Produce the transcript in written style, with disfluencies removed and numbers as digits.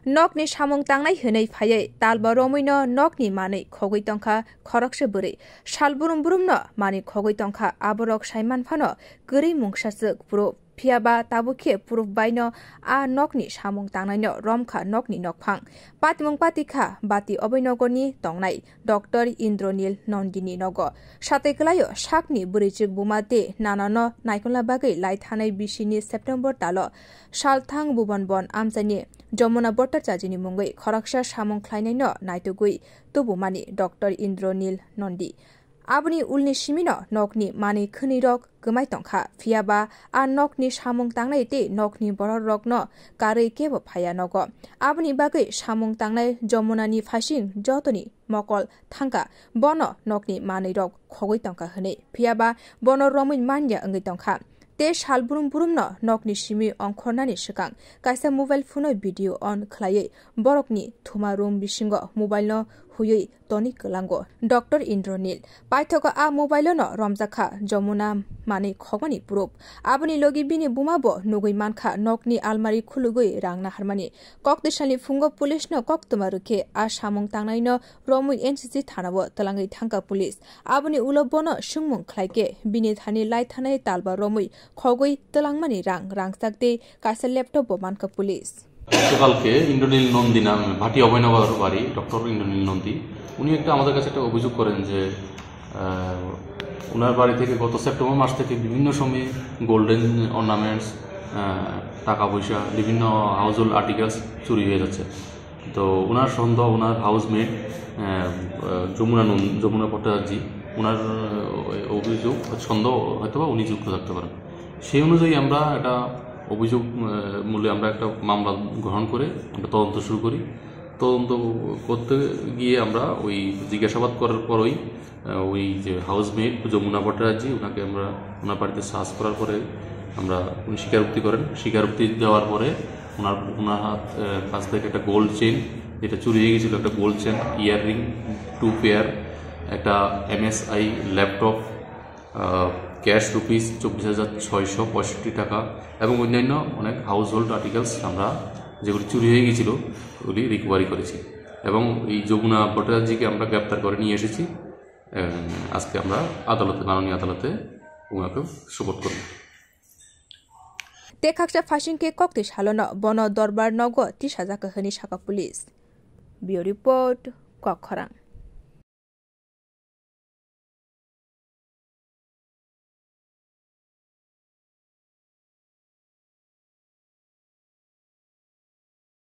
Nokni samung tangnai hwnei phaiयै talba romino nokni manui khogui tongkha khorokse bwrui salburum burumno mani khogui tongkha aborok saiman phano gwerui mungsasuk puro phiaba tabukhe puruk baino a nokni samung tangnaino romkha nokni nokphang patmung patikha bati obainogoni tongnai Dr. Indronil Nondini nogo satai klayo sakni bwraichik bumate nanano naikolna bagui laithanai bisini September talo salthang bubonbon amchani Jamuna Bhattacharya ni mungui khoroksa samung khlainaino naitugui tubumani Dr. Indronil Nondi Abni ulni simino nokni mani khunirok gumai tongkha phiaba a nokni samung tangnai te nokni bororokno karui kebo phaya nogo abni bagui samung tangnai Jamunani phasing jotoni mokol thangka bono nokni manirok khogui tongkha hne phiaba bono romun manja ongui tongkha te salburum burumno nokni simi ongkhornani sikang kaisa mobile phone video on khlaiयै borokni thuma room bisingo mobile no huyui toni klango Dr. Indronil paithoko a mobile no romjakha Jamuna mani khogani proof aboni logi bini bumabo nugui mankha nokni almari khulugui rangna harmani koktisali fungo police no koktuma rukhe a samung tangnai no romui NCC thanabo talangai thangka police aboni ulobono sungmung khlaike bini thani laithanai talba romui khogui talangmani rangchakte kaisa laptop bo manka police গতকালকে ইন্দ্রনীল নন্দী নাম ভাটি অভয়নগর বাড়ি doctor Indranil Nandi উনি আমাদের কাছে একটা অভিযোগ করেন যে ওনার বাড়ি থেকে গত সেপ্টেম্বর মাস থেকে বিভিন্ন সময়ে গোল্ডেন অর্নামেন্টস টাকা পয়সা বিভিন্ন হাউসহোল্ড আর্টিকেলস চুরি হয়ে যাচ্ছে তো ওনার সন্দেহ ওনার হাউসমেট যমুনা ভট্টাচার্য ওনার অভিযোগ সন্দেহ হয়তো বা উনি যুক্ত থাকতে পারেন সেই অনুযায়ী আমরা এটা অভিযোগ মূলে আমরা একটা মামলা গ্রহণ করে আমরা তদন্ত শুরু করি তদন্ত করতে গিয়ে আমরা ওই জিজ্ঞাসাবাদ করার পরই ওই যে হাউসমেট যমুনা ভট্টাচার্য ওনাকে আমরা ওনার বাড়িতে সার্চ করার পরে আমরা উনি স্বীকারোক্তি করেন স্বীকারোক্তি দেওয়ার পরে ওনার কাছ থেকে একটা গোল্ড চেন যেটা চুরি হয়ে গেছিলো একটা গোল্ড চেন ইয়াররিং 2 পেয়ার একটা MSI ল্যাপটপ ক্যাশ রুপিস 24,665 টাকা এবং অন্যান্য অনেক হাউসহোল্ড আর্টিকেলস আমরা যেগুলি চুরি হয়ে গিয়েছিল ওগুলি রিকভারি করেছি এবং এই যমুনা ভট্টাচার্যকে আমরা গ্রেপ্তার করে নিয়ে এসেছি আজকে আমরা আদালতে মাননীয় আদালতে ওনাকে সুপোর্ট করব Tekaksa phasingke koktish halono bono dorbar nogo 30,000 kahani saka police. Bio report Kokkhorang